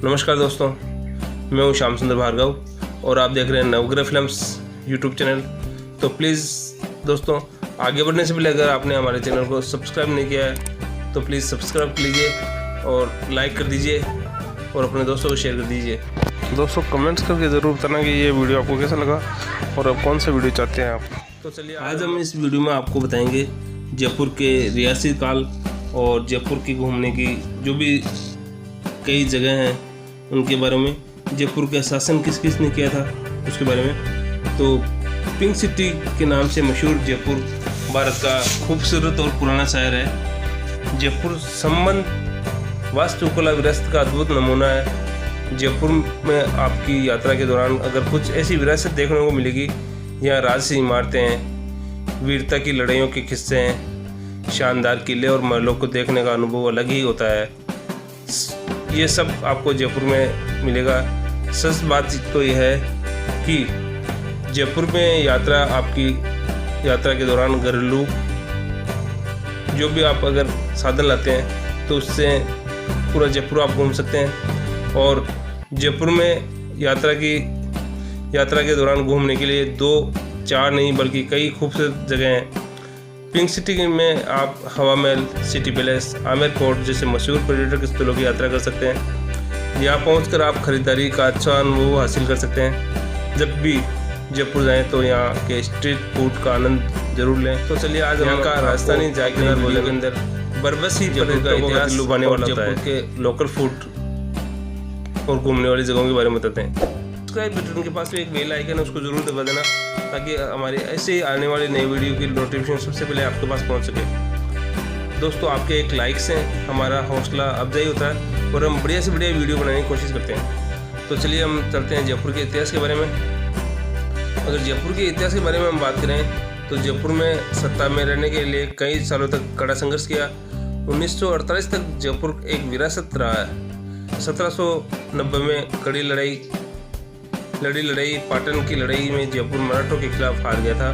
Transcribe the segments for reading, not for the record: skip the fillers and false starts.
नमस्कार दोस्तों, मैं हूं श्याम सुंदर भार्गव और आप देख रहे हैं नवग्रह फिल्म्स यूट्यूब चैनल। तो प्लीज़ दोस्तों, आगे बढ़ने से पहले अगर आपने हमारे चैनल को सब्सक्राइब नहीं किया है तो प्लीज़ सब्सक्राइब कीजिए और लाइक कर दीजिए और अपने दोस्तों को शेयर कर दीजिए। दोस्तों कमेंट्स करके ज़रूर बताना कि ये वीडियो आपको कैसा लगा और अब कौन सा वीडियो चाहते हैं आप। तो चलिए आज हम इस वीडियो में आपको बताएंगे जयपुर के रियासती काल और जयपुर की घूमने की जो भी कई जगह हैं उनके बारे में, जयपुर का शासन किस किस ने किया था उसके बारे में। तो पिंक सिटी के नाम से मशहूर जयपुर भारत का खूबसूरत और पुराना शहर है। जयपुर संबंध वास्तुकला विरासत का अद्भुत नमूना है। जयपुर में आपकी यात्रा के दौरान अगर कुछ ऐसी विरासत देखने को मिलेगी, यहाँ राजसी इमारतें हैं, वीरता की लड़ाइयों के किस्से हैं, शानदार किले और महलों को देखने का अनुभव अलग ही होता है। ये सब आपको जयपुर में मिलेगा। सच बात तो यह है कि जयपुर में आपकी यात्रा के दौरान घरेलू जो भी आप अगर साधन लाते हैं तो उससे पूरा जयपुर आप घूम सकते हैं। और जयपुर में यात्रा के दौरान घूमने के लिए 2-4 नहीं बल्कि कई खूबसूरत जगह हैं। पिंक सिटी में आप हवा महल, सिटी पैलेस, आमेर फोर्ट जैसे मशहूर पर्यटक स्थलों की यात्रा कर सकते हैं। यहाँ पहुंचकर आप खरीदारी का अच्छा अनुभव हासिल कर सकते हैं। जब भी जयपुर जाएं तो यहाँ के स्ट्रीट फूड का आनंद जरूर लें। तो चलिए आज यहाँ का राजस्थानी जायकेदार भोजन के अंदर बरबस ही जयपुर का इतिहास लुभाने वाला होता है के लोकल फूड और घूमने वाली जगहों के बारे में बताते हैं। सब्सक्राइब बटन के पास में एक बेल आइकन है, उसको जरूर दबा देना ताकि हमारे ऐसे ही आने वाले नए वीडियो की नोटिफिकेशन सबसे पहले आपके पास पहुंच सके। दोस्तों आपके एक लाइक से हमारा हौसला अफजाई होता है और हम बढ़िया से बढ़िया वीडियो बनाने की कोशिश करते हैं। तो चलिए हम चलते हैं जयपुर के इतिहास के बारे में। अगर जयपुर के इतिहास के बारे में हम बात करें तो जयपुर में सत्ता में रहने के लिए कई सालों तक कड़ा संघर्ष किया। 1948 तक जयपुर एक विरासत रहा है। 1790 में कड़ी लड़ाई पाटन की लड़ाई में जयपुर मराठों के खिलाफ हार गया था।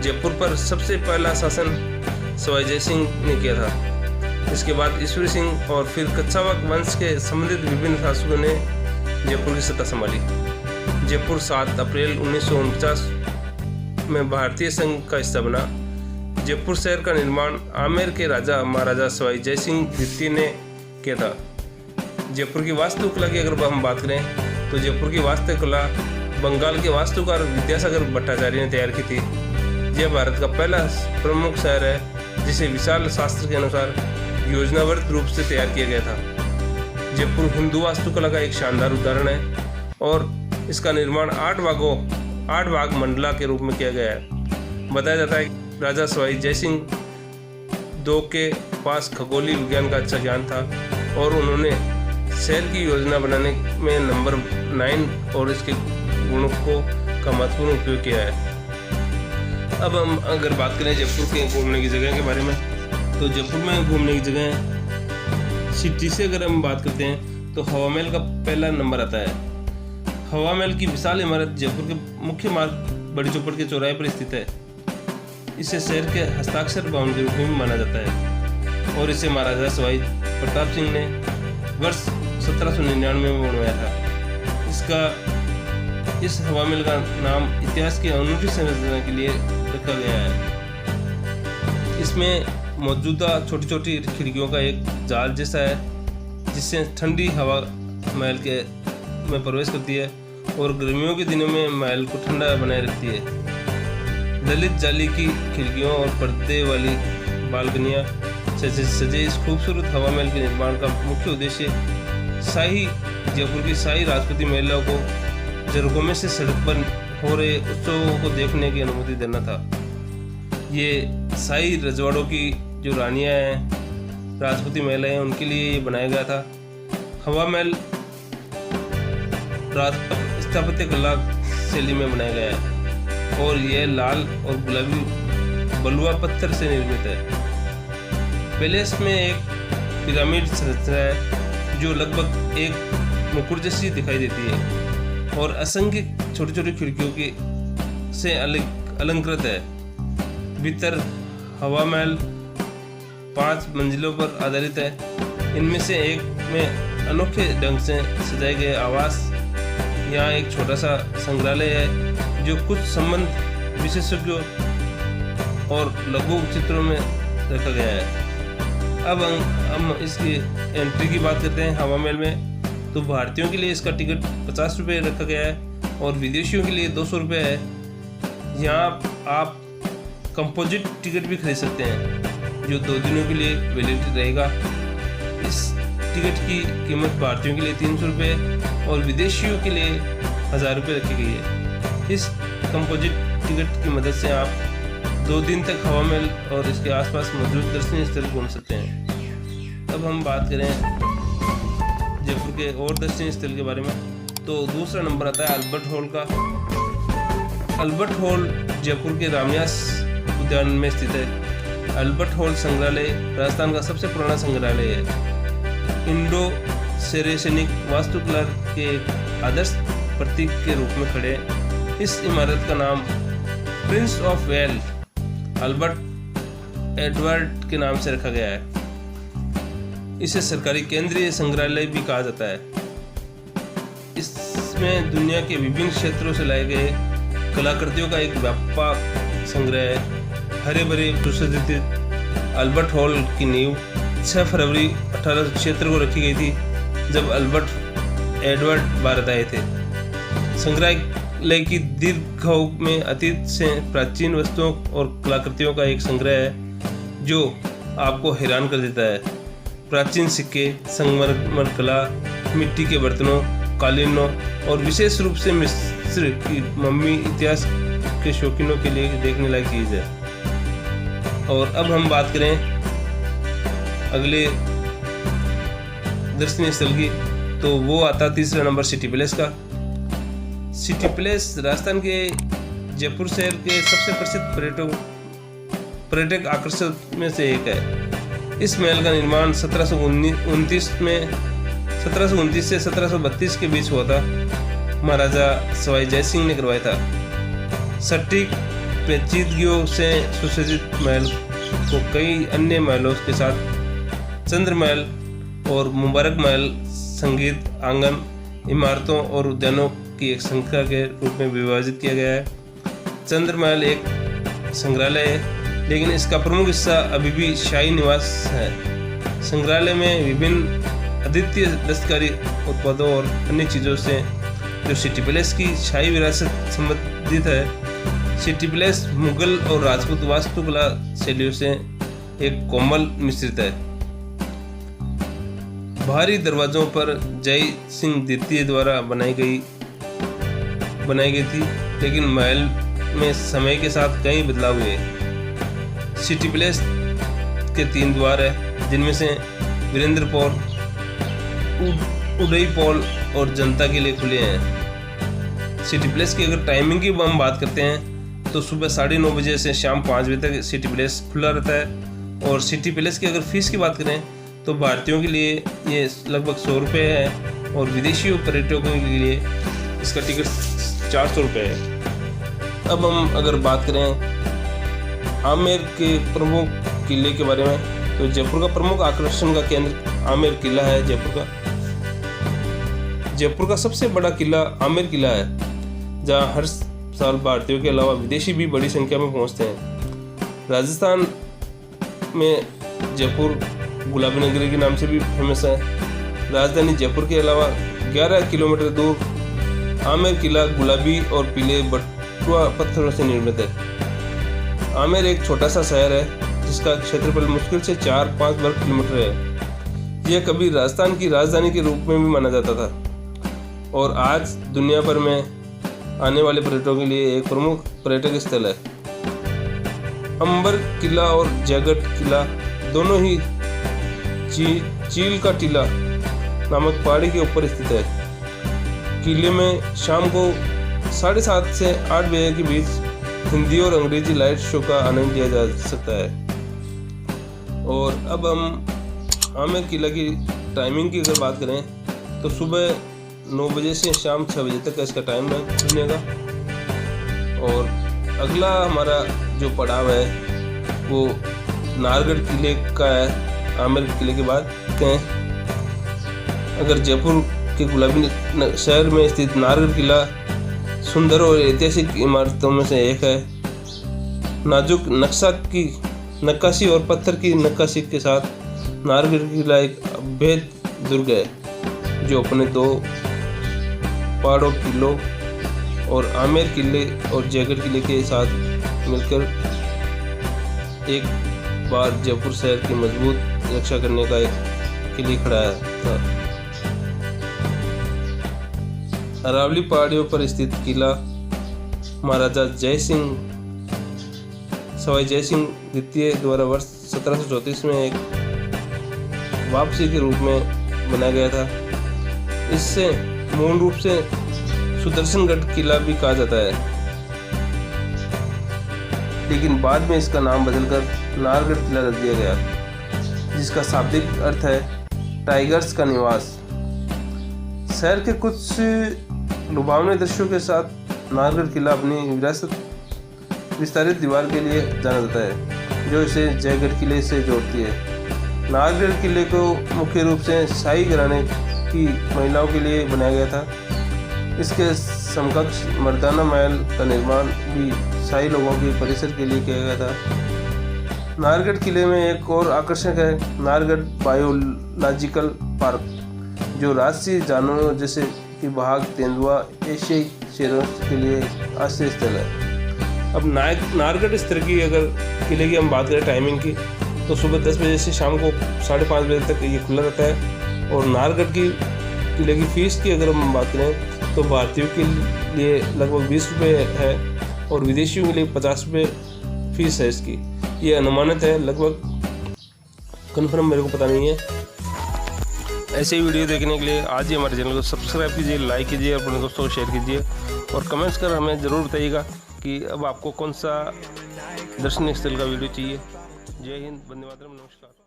जयपुर पर सबसे पहला शासन सवाई जय सिंह ने किया था। इसके बाद ईश्वरी सिंह और फिर कच्छावा वंश के संबंधित विभिन्न शासकों ने जयपुर की सत्ता संभाली। जयपुर 7 अप्रैल 1949 में भारतीय संघ का हिस्सा बना। जयपुर शहर का निर्माण आमेर के राजा महाराजा सवाई जय सिंह द्वितीय ने किया था। जयपुर की वास्तुकला की अगर हम बात करें तो जयपुर की वास्तुकला बंगाल के वास्तुकार विद्यासागर भट्टाचार्य ने तैयार की थी। यह भारत का पहला प्रमुख शहर है जिसे विशाल शास्त्र के अनुसार योजनाबद्ध रूप से तैयार किया गया था। जयपुर हिंदू वास्तुकला का एक शानदार उदाहरण है और इसका निर्माण 8 भाग मंडला के रूप में किया गया है। बताया जाता है कि राजा सवाई जय सिंह II के पास खगोलीय विज्ञान का अच्छा ज्ञान था और उन्होंने शहर की योजना बनाने में नंबर 9 और इसके गुणों का महत्वपूर्ण उपयोग किया है। अब हम अगर बात करें जयपुर के घूमने की जगह के बारे में तो जयपुर में घूमने की जगह सिटी से अगर हम बात करते हैं तो हवा महल का पहला नंबर आता है। हवा महल की विशाल इमारत जयपुर के मुख्य मार्ग बड़ी चौपड़ के चौराहे पर स्थित है। इसे शहर के हस्ताक्षर भवन के रूप में माना जाता है और इसे महाराजा सवाई प्रताप सिंह ने वर्ष 1799 में बनवाया था। इस हवा महल का नाम इतिहास की अनूठी संरचना के लिए रखा गया है। इसमें मौजूदा छोटी छोटी खिड़कियों का एक जाल जैसा है जिससे ठंडी हवा महल में प्रवेश करती है और गर्मियों के दिनों में महल को ठंडा बनाए रखती है। दलित जाली की खिड़कियों और पर्दे वाली बालकनियां से सजे इस खूबसूरत हवा महल के निर्माण का मुख्य उद्देश्य जयपुर की शाही राजपूती महिलाओं को जरगोमे से सड़क पर हो रहे उत्सवों को देखने की अनुमति देना था। ये शाही रजवाड़ों की जो रानियां हैं, राजपूती महिलाएं, उनके लिए ये बनाया गया था। हवा महल स्थापत्य कला शैली में बनाया गया है और यह लाल और गुलाबी बलुआ पत्थर से निर्मित है। पैलेस में एक पिरामिड संरचना है जो लगभग एक मुकुट जैसी दिखाई देती है और असंख्य छोटी छोटी खिड़कियों से अलंकृत है। भीतर हवा महल 5 मंजिलों पर आधारित है। इनमें से एक में अनोखे ढंग से सजाए गए आवास। यहाँ एक छोटा सा संग्रहालय है जो कुछ संबंध विशेषज्ञों और लघु चित्रों में रखा गया है। अब हम इसकी एंट्री की बात करते हैं। हवा महल में तो भारतीयों के लिए इसका टिकट 50 रुपये रखा गया है और विदेशियों के लिए 200 रुपये है। यहाँ आप कंपोजिट टिकट भी खरीद सकते हैं जो 2 दिनों के लिए वैलिडिटी रहेगा। इस टिकट की कीमत भारतीयों के लिए 300 रुपये और विदेशियों के लिए 1000 रुपये रखी गई है। इस कंपोजिट टिकट की मदद से आप 2 दिन तक हवा महल और इसके आसपास मौजूद दर्शनीय स्थल घूम सकते हैं। अब हम बात करें जयपुर के और दर्शनीय स्थल के बारे में तो दूसरा नंबर आता है अल्बर्ट हॉल का। अल्बर्ट हॉल जयपुर के रामयास उद्यान में स्थित है। अल्बर्ट हॉल संग्रहालय राजस्थान का सबसे पुराना संग्रहालय है। इंडो सेरेशनिक वास्तुकला के आदर्श प्रतीक के रूप में खड़े इस इमारत का नाम Prince of well Albert Edward के नाम से रखा गया है। इसे सरकारी केंद्रीय संग्रहालय भी कहा जाता है। इसमें दुनिया के विभिन्न क्षेत्रों से लाए गए कलाकृतियों का एक व्यापक संग्रह है। हरे भरे सुसज्जित अल्बर्ट हॉल की नींव 6 फरवरी 1876 को रखी गई थी जब अल्बर्ट एडवर्ड भारत आए थे। संग्रहालय की दीर्घायु में अतीत से प्राचीन वस्तुओं और कलाकृतियों का एक संग्रह है जो आपको हैरान कर देता है। प्राचीन सिक्के, संगमरमर कला, मिट्टी के बर्तनों, कालीनों और विशेष रूप से मिस्र की मम्मी इतिहास के शौकीनों के लिए देखने लायक चीज़ है। और अब हम बात करें अगले दर्शनीय स्थल की तो वो आता तीसरा नंबर सिटी पैलेस का। सिटी पैलेस राजस्थान के जयपुर शहर के सबसे प्रसिद्ध पर्यटक आकर्षण में से एक है। इस महल का निर्माण 1729 से 1732 के बीच हुआ था। महाराजा सवाई जय सिंह ने करवाया था। सटीक पेचीदगियों से सुसज्जित महल को कई अन्य महलों के साथ चंद्र महल और मुबारक महल संगीत आंगन, इमारतों और उद्यानों की एक श्रृंखला के रूप में विभाजित किया गया है। चंद्र महल एक संग्रहालय है लेकिन इसका प्रमुख हिस्सा अभी भी शाही निवास है। संग्रहालय में विभिन्न अद्वितीय दस्तकारी उत्पादों और अन्य चीज़ों से जो सिटी पैलेस की शाही विरासत संबंधित है। सिटी पैलेस मुगल और राजपूत वास्तुकला शैलियों से एक कोमल मिश्रित है। बाहरी दरवाजों पर जय सिंह द्वितीय द्वारा बनाई गई थी लेकिन महल में समय के साथ कई बदलाव हुए। सिटी पैलेस के 3 द्वार है जिनमें से वीरेंद्र पॉल, उदय पॉल और जनता के लिए खुले हैं। सिटी पैलेस की अगर टाइमिंग की हम बात करते हैं तो सुबह 9:30 बजे से शाम 5 बजे तक सिटी पैलेस खुला रहता है। और सिटी पैलेस की अगर फीस की बात करें तो भारतीयों के लिए ये लगभग 100 रुपये है और विदेशी पर्यटकों के लिए इसका टिकट 400 रुपये है। अब हम अगर बात करें आमेर के प्रमुख किले के बारे में तो जयपुर का प्रमुख आकर्षण का केंद्र आमेर किला है। जयपुर का सबसे बड़ा किला आमेर किला है जहाँ हर साल भारतीयों के अलावा विदेशी भी बड़ी संख्या में पहुँचते हैं। राजस्थान में जयपुर गुलाबी नगरी के नाम से भी फेमस है। राजधानी जयपुर के अलावा 11 किलोमीटर दूर आमेर किला गुलाबी और पीले बटुआ पत्थरों से निर्मित है। आमेर एक छोटा सा शहर है जिसका क्षेत्रफल मुश्किल से 4-5 वर्ग किलोमीटर है। यह कभी राजस्थान की राजधानी के रूप में भी माना जाता था और आज दुनिया भर में आने वाले पर्यटकों के लिए एक प्रमुख पर्यटक स्थल है। अंबर किला और जयगढ़ किला दोनों ही चील का टीला नामक पहाड़ी के ऊपर स्थित है। किले में शाम को 7:30 से 8 बजे के बीच हिंदी और अंग्रेजी लाइट शो का आनंद लिया जा सकता है। और अब हम आमेर किला की टाइमिंग की अगर बात करें तो सुबह 9 बजे से शाम 6 बजे तक का इसका टाइम है खुलने का। और अगला हमारा जो पड़ाव है वो नाहरगढ़ किले का है। आमेर किले के बाद अगर जयपुर के गुलाबी शहर में स्थित नाहरगढ़ किला सुंदर और ऐतिहासिक इमारतों में से एक है। नाजुक नक्काशी और पत्थर की नक्काशी के साथ नाहरगढ़ किला एक अभेद दुर्ग है जो अपने 2 पहाड़ों किलों और आमेर किले और जयगढ़ किले के साथ मिलकर एक बार जयपुर शहर की मजबूत रक्षा करने का एक किले खड़ा था। अरावली पहाड़ियों पर स्थित किला महाराजा सवाई जय सिंह द्वितीय द्वारा वर्ष 1734 में एक वापसी के रूप में बनाया गया था। इससे मूल रूप से सुदर्शनगढ़ किला भी कहा जाता है, लेकिन बाद में इसका नाम बदलकर नाहरगढ़ किला रख दिया गया, जिसका शाब्दिक अर्थ है टाइगर्स का निवास। शहर के कुछ लुभावने दृश्यों के साथ नाहरगढ़ किला अपनी विस्तारित दीवार के लिए जाना जाता है, जो इसे जयगढ़ किले से जोड़ती है। नाहरगढ़ किले को मुख्य रूप से शाही घराने की महिलाओं के लिए बनाया गया था। इसके समकक्ष मर्दाना महल का निर्माण भी शाही लोगों के परिसर के लिए किया गया था। नाहरगढ़ किले में एक और आकर्षण है नाहरगढ़ बायोलॉजिकल पार्क, जो राष्ट्रीय जानवरों जैसे कि बाघ, तेंदुआ, एशियाई शेरों के लिए आश्रय स्थल है। अब नाहरगढ़ इस तरह की अगर किले की हम बात करें टाइमिंग की, तो सुबह 10 बजे से शाम को 5:30 बजे तक ये खुला रहता है। और नाहरगढ़ की किले की फीस की अगर हम बात करें तो भारतीयों के लिए लगभग 20 रुपये है और विदेशियों के लिए 50 रुपये फीस है इसकी। ये अनुमानित है, लगभग कन्फर्म मेरे को पता नहीं है। ऐसे ही वीडियो देखने के लिए आज ही हमारे चैनल को सब्सक्राइब कीजिए, लाइक कीजिए, अपने दोस्तों को शेयर कीजिए और कमेंट्स कर हमें ज़रूर बताइएगा कि अब आपको कौन सा दर्शनीय स्थल का वीडियो चाहिए। जय हिंद, वंदे मातरम, नमस्कार।